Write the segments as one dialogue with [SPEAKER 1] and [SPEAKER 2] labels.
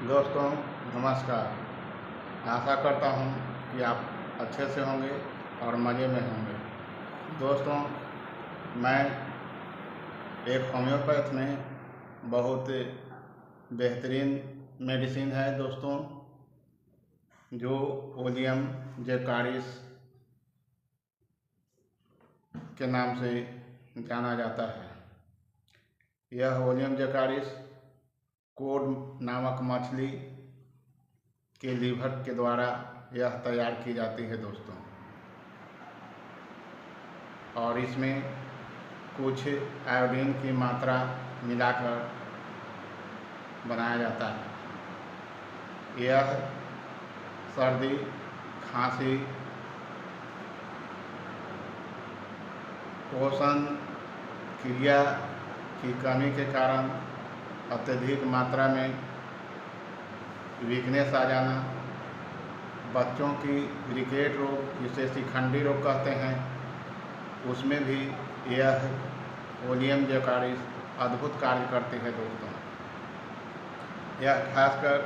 [SPEAKER 1] दोस्तों नमस्कार। आशा करता हूँ कि आप अच्छे से होंगे और मज़े में होंगे। दोस्तों मैं एक होम्योपैथ में बहुत बेहतरीन मेडिसिन है दोस्तों, जो ओलियम जैकारिस के नाम से जाना जाता है। यह ओलियम जैकारिस कोड नामक मछली के लीवर के द्वारा यह तैयार की जाती है दोस्तों, और इसमें कुछ आयोडीन की मात्रा मिलाकर बनाया जाता है। यह सर्दी, खांसी, पोषण क्रिया की कमी के कारण अत्यधिक मात्रा में वीकनेस आ जाना, बच्चों की रिकेट रोग जिसे शिखंडी रोग कहते हैं, उसमें भी यह ओलियम जैकारिस अद्भुत कार्य करती है दोस्तों। यह खासकर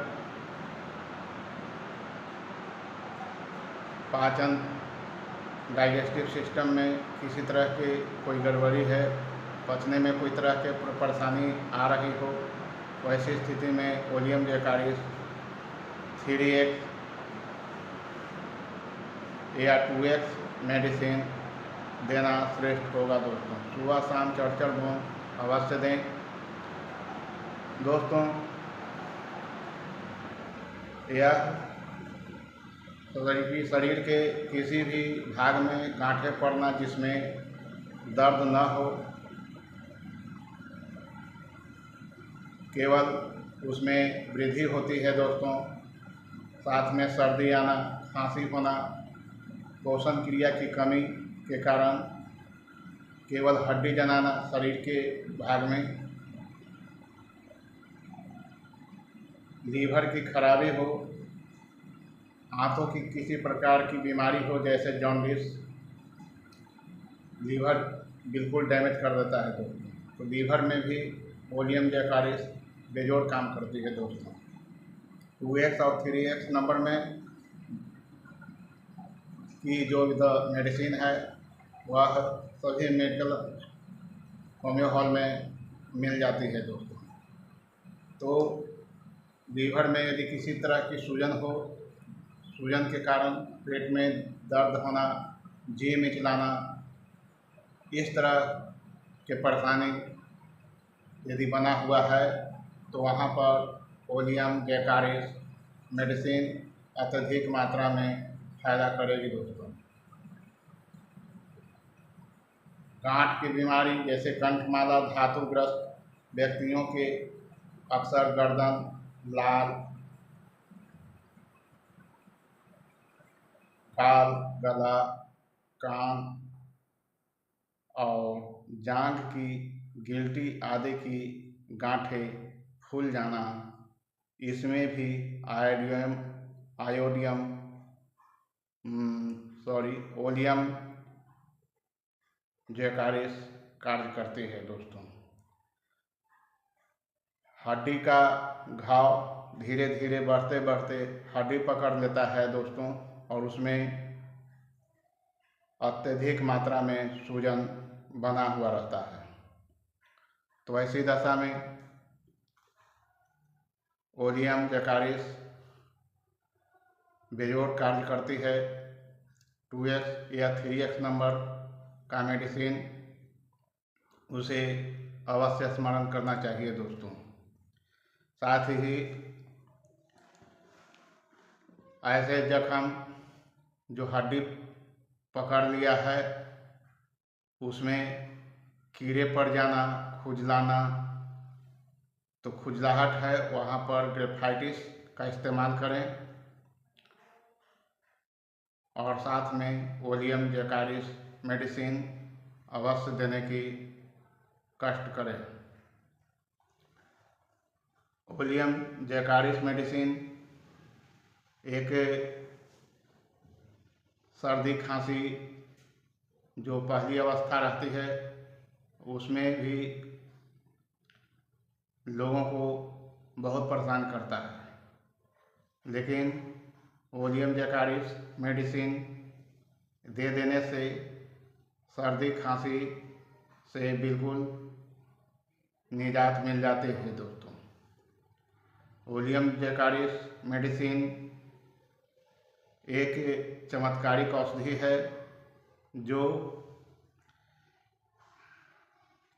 [SPEAKER 1] पाचन डाइजेस्टिव सिस्टम में किसी तरह की कोई गड़बड़ी है, पचने में कोई तरह के परेशानी आ रही हो, वैसी स्थिति में ओलियम जैकारिस 3x या 2x मेडिसिन देना श्रेष्ठ होगा दोस्तों। सुबह शाम चढ़ बूंद अवश्य दें दोस्तों। यह शरीर के किसी भी भाग में गांठें पड़ना जिसमें दर्द न हो, केवल उसमें वृद्धि होती है दोस्तों। साथ में सर्दी आना, खांसी होना, पोषण क्रिया की कमी के कारण केवल हड्डी जनाना शरीर के भाग में, लीवर की खराबी हो, आंतों की किसी प्रकार की बीमारी हो जैसे जॉन्डिस, लीवर बिल्कुल डैमेज कर देता है दोस्तों, तो लीवर में भी ओलियम जैकारिस बेजोड़ काम करती है दोस्तों। 2x और 3x नंबर में की जो मेडिसिन है वह सभी मेडिकल होम्यो हॉल में मिल जाती है दोस्तों। तो लीवर में यदि किसी तरह की सूजन हो, सूजन के कारण पेट में दर्द होना, जी मिचलाना, इस तरह के परेशानी यदि बना हुआ है तो वहाँ पर ओलियम जैकारिस मेडिसिन अत्यधिक मात्रा में फायदा करेगी दोस्तों। गांठ की बीमारी जैसे कंठमाला धातुग्रस्त व्यक्तियों के अक्सर गर्दन, लाल, गाल, गला, कान और जांघ की गिल्टी आदि की गांठें फूल जाना, इसमें भी ओलियम जैकारिस कार्य करती है दोस्तों। हड्डी का घाव धीरे धीरे बढ़ते बढ़ते हड्डी पकड़ लेता है दोस्तों, और उसमें अत्यधिक मात्रा में सूजन बना हुआ रहता है। तो ऐसी दशा में ओलियम जैकारिस बेजोड़ कार्य करती है। 2x या 3x नंबर का मेडिसिन उसे अवश्य स्मरण करना चाहिए दोस्तों। साथ ही ऐसे जख्म जो हड्डी पकड़ लिया है उसमें कीड़े पड़ जाना, खुजलाना, तो खुजलाहट है वहाँ पर ग्रेफाइटिस का इस्तेमाल करें, और साथ में ओलियम जैकारिस मेडिसिन अवश्य देने की कष्ट करें। ओलियम जैकारिस मेडिसिन एक सर्दी खांसी जो पहली अवस्था रहती है उसमें भी लोगों को बहुत परेशान करता है। लेकिन ओलियम जैकारिस मेडिसिन दे देने से सर्दी खांसी से बिल्कुल निजात मिल जाती है दोस्तों। ओलियम जैकारिस मेडिसिन एक चमत्कारिक औषधि है जो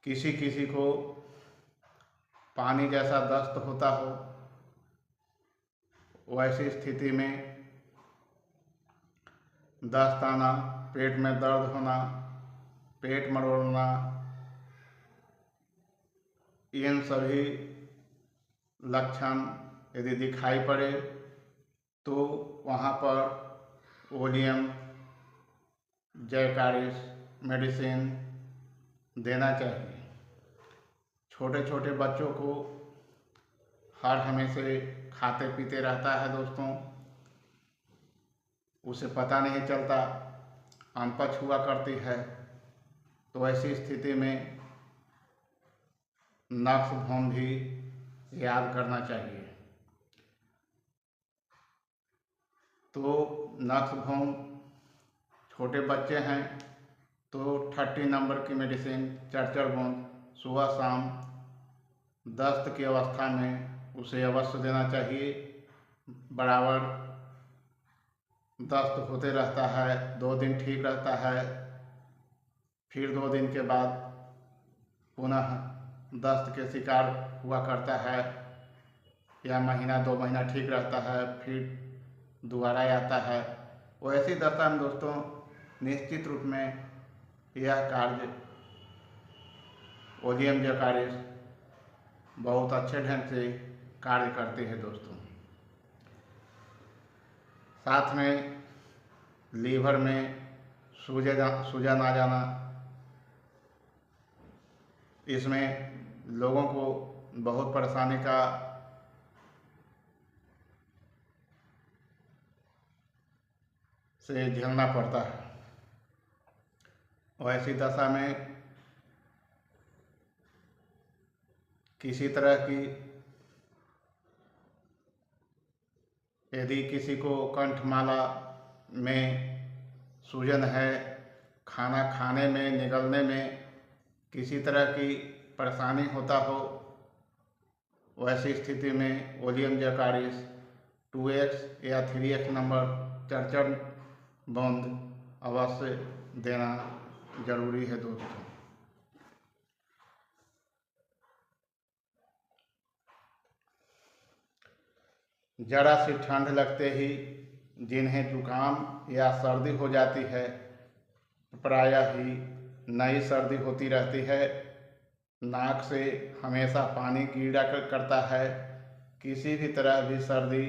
[SPEAKER 1] किसी किसी को पानी जैसा दस्त होता हो, वैसी स्थिति में दस्त आना, पेट में दर्द होना, पेट मरोड़ना, इन सभी लक्षण यदि दिखाई पड़े तो वहाँ पर ओलियम जैकारिस मेडिसिन देना चाहिए। छोटे छोटे बच्चों को हर हमेशा खाते पीते रहता है दोस्तों, उसे पता नहीं चलता, अनपढ़ हुआ करती है, तो ऐसी स्थिति में नक्स भौम भी याद करना चाहिए। तो नक्स भौम छोटे बच्चे हैं तो 30 नंबर की मेडिसिन 4 बूंद सुबह शाम दस्त की अवस्था में उसे अवश्य देना चाहिए। बराबर दस्त होते रहता है, 2 दिन ठीक रहता है, फिर 2 दिन के बाद पुनः दस्त के शिकार हुआ करता है, या महीना 2 महीना ठीक रहता है, फिर दोबारा आता है। वैसी दशा में दोस्तों निश्चित रूप में यह कार्य ओलियम जैकारिस बहुत अच्छे ढंग से कार्य करते हैं दोस्तों। साथ में लीवर में सूजन आ जाना, इसमें लोगों को बहुत परेशानी का से झेलना पड़ता है। और ऐसी दशा में किसी तरह की यदि किसी को कंठमाला में सूजन है, खाना खाने में निगलने में किसी तरह की परेशानी होता हो, वैसी स्थिति में ओलियम जैकारिस 2x या 3x नंबर 4 बूंद अवश्य देना जरूरी है दोस्तों। जरा सी ठंड लगते ही जिन्हें जुकाम या सर्दी हो जाती है, प्रायः ही नई सर्दी होती रहती है, नाक से हमेशा पानी गिरा करता है, किसी भी तरह भी सर्दी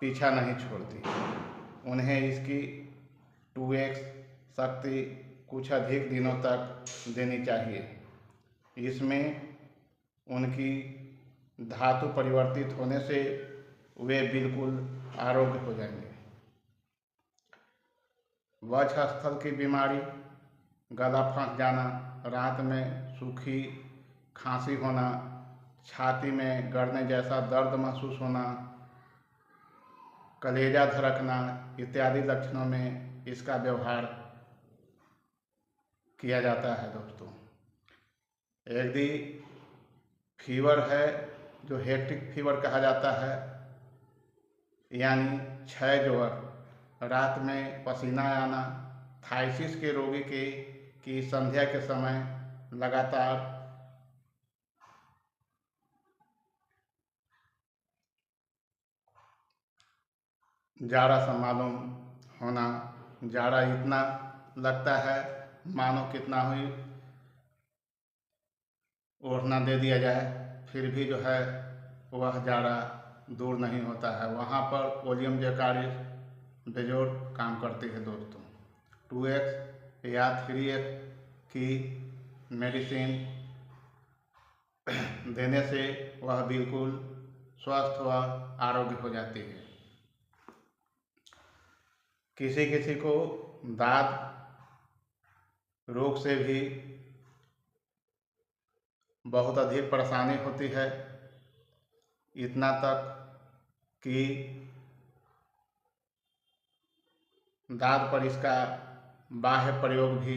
[SPEAKER 1] पीछा नहीं छोड़ती, उन्हें इसकी 2x शक्ति कुछ अधिक दिनों तक देनी चाहिए। इसमें उनकी धातु परिवर्तित होने से वे बिल्कुल आरोग्य हो जाएंगे। वक्षस्थल की बीमारी, गला फंस जाना, रात में सूखी खांसी होना, छाती में गड़ने जैसा दर्द महसूस होना, कलेजा धड़कना इत्यादि लक्षणों में इसका व्यवहार किया जाता है दोस्तों। यदि फीवर है जो हेक्टिक फीवर कहा जाता है, यानी क्षय ज्वर, रात में पसीना आना, थाइसिस के रोगी की संध्या के समय लगातार जाड़ा सा मालूम होना, जाड़ा इतना लगता है मानो कितना हुई ओढ़ना दे दिया जाए, फिर भी जो है वह जाड़ा दूर नहीं होता है, वहाँ पर ओलियम जैकारिस बेजोड़ काम करती है दोस्तों। 2x या 3x की मेडिसिन देने से वह बिल्कुल स्वस्थ व आरोग्य हो जाती है। किसी किसी को दांत रोग से भी बहुत अधिक परेशानी होती है, इतना तक कि दांत पर इसका बाह्य प्रयोग भी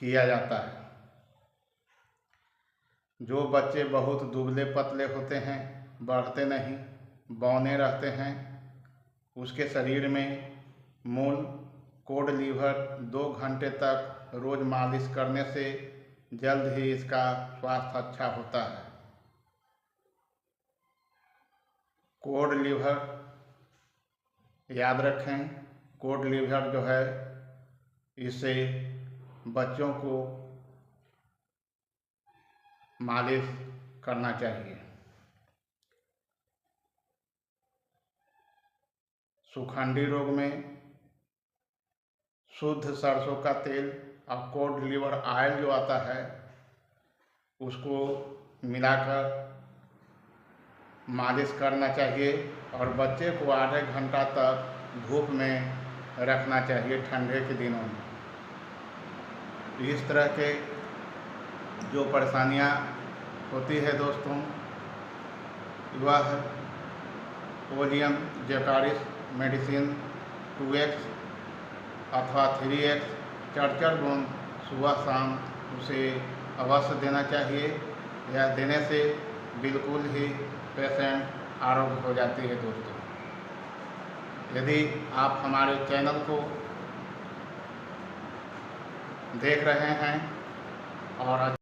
[SPEAKER 1] किया जाता है। जो बच्चे बहुत दुबले पतले होते हैं, बढ़ते नहीं, बौने रहते हैं, उसके शरीर में मूल कोड लीवर 2 घंटे तक रोज मालिश करने से जल्द ही इसका स्वास्थ्य अच्छा होता है। कोड लीवर याद रखें, कोड लीवर जो है इससे बच्चों को मालिश करना चाहिए। सुखंडी रोग में शुद्ध सरसों का तेल और कोड लीवर ऑयल जो आता है उसको मिलाकर मालिश करना चाहिए और बच्चे को आधे घंटा तक धूप में रखना चाहिए ठंडे के दिनों में। इस तरह के जो परेशानियां होती है दोस्तों, वह ओलियम जैकारिस मेडिसिन 2x अथवा 3x चरचर बूंद सुबह शाम उसे अवश्य देना चाहिए। यह देने से बिल्कुल ही पेशेंट आरोग्य हो जाती है दोस्तों। यदि आप हमारे चैनल को देख रहे हैं और